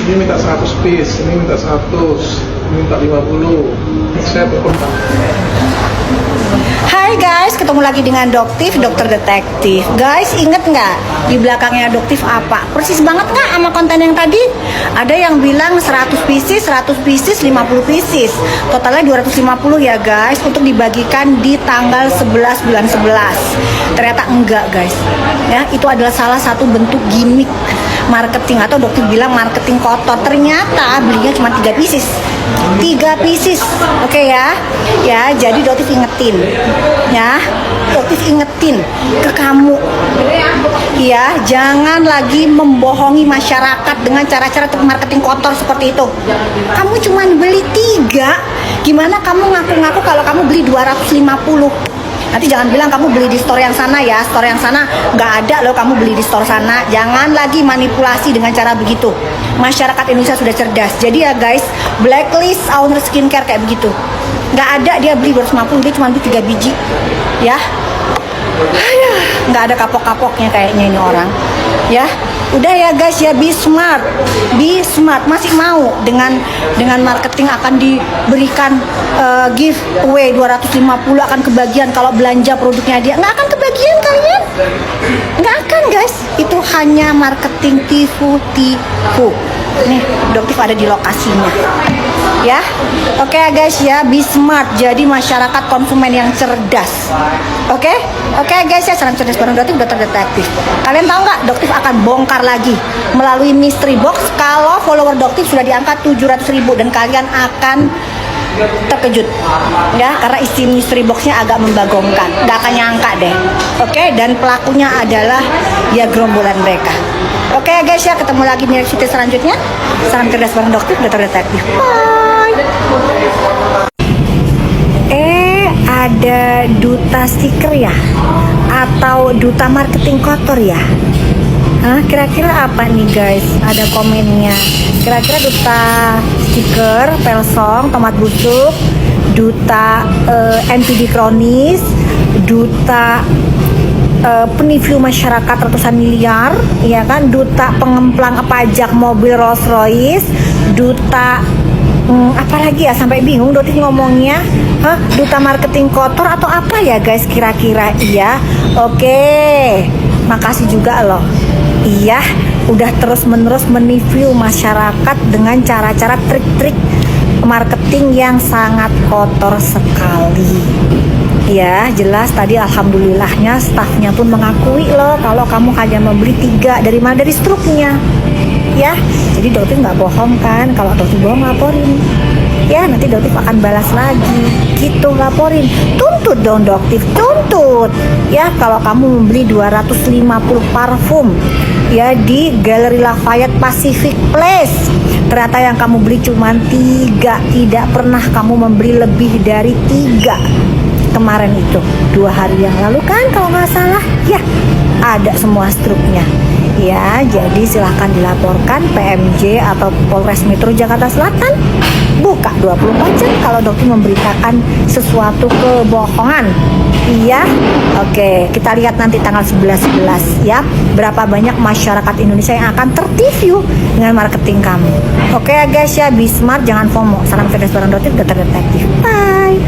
Ini minta 100 piece, ini minta 100, ini minta 50. Saya berkontak. Hai guys, ketemu lagi dengan Doktif, dokter detektif. Guys, inget nggak di belakangnya Doktif apa? Persis banget nggak sama konten yang tadi? Ada yang bilang 100 pieces, 100 pieces, 50 pieces. Totalnya 250 ya guys, untuk dibagikan di tanggal 11 bulan 11. Ternyata enggak guys. Ya, itu adalah salah satu bentuk gimmick marketing, atau Doktif bilang marketing kotor. Ternyata belinya cuma 3 pieces. 3 pieces. Oke ya. Ya, jadi Doktif ingetin. Ya, Doktif ingetin ke kamu. Ya, jangan lagi membohongi masyarakat dengan cara-cara marketing kotor seperti itu. Kamu cuma beli 3. Gimana kamu ngaku-ngaku kalau kamu beli 250? Nanti jangan bilang kamu beli di store yang sana ya. Store yang sana nggak ada loh kamu beli di store sana. Jangan lagi manipulasi dengan cara begitu. Masyarakat Indonesia sudah cerdas. Jadi ya guys, blacklist owner skincare kayak begitu. Nggak ada dia beli 250, dia cuma beli 3 biji. Ya. Nggak ada kapok-kapoknya kayaknya ini orang. Ya. Udah ya guys ya, be smart. Be smart. Masih mau dengan marketing akan diberikan giveaway 250 akan kebagian kalau belanja produknya dia. Nggak akan kebagian kalian. Nggak akan guys. Itu hanya marketing tipu-tipu. Nih, Doktif ada di lokasinya. Ya. Oke ya guys ya, be smart. Jadi masyarakat konsumen yang cerdas. Oke? Oke guys ya, salam cerdas bareng Doktif, dokter detektif. Kalian tahu nggak, Doktif akan bongkar lagi melalui mystery box kalau follower Doktif sudah diangkat 700.000, dan kalian akan terkejut ya, karena isi mystery boxnya agak membagongkan, nggak akan nyangka deh. Oke, dan pelakunya adalah ya gerombolan mereka. Oke ya guys ya, ketemu lagi di video selanjutnya. Salam cerdas bareng Doktif, dokter detektif. Bye. Ada duta stiker ya, atau duta marketing kotor ya? Kira-kira apa nih guys? Ada komennya. Kira-kira duta stiker, Pelsong, tomat busuk, duta NPD kronis, duta penipu masyarakat ratusan miliar, ya kan? Duta pengemplang pajak mobil Rolls Royce, duta apalagi ya, sampai bingung Doktif ngomongnya. Duta marketing kotor atau apa ya guys kira-kira? Iya. Oke, makasih juga loh. Iya, udah terus-menerus menipu masyarakat dengan cara-cara trik-trik marketing yang sangat kotor sekali. Ya, jelas tadi alhamdulillahnya stafnya pun mengakui loh kalau kamu hanya membeli 3. Dari mana? Dari struknya. Ya, jadi Doktif nggak bohong kan? Kalau Doktif bohong laporin. Ya, nanti Doktif akan balas lagi. Gitu, laporin. Tuntut dong Doktif, tuntut. Ya, kalau kamu membeli 250 parfum ya di Galeri Lafayette Pacific Place, ternyata yang kamu beli cuma 3. Tidak pernah kamu membeli lebih dari 3. Kemarin itu 2 hari yang lalu kan kalau nggak salah. Ya, ada semua struknya. Ya, jadi silahkan dilaporkan PMJ atau Polres Metro Jakarta Selatan. Buka 24 jam kalau Doktif memberitakan sesuatu kebohongan. Iya. Oke, kita lihat nanti tanggal 11 ya, berapa banyak masyarakat Indonesia yang akan tertipu dengan marketing kamu. Oke ya guys ya, be smart, jangan FOMO. Salam cerdas bareng Doktif, dokter detektif. Bye.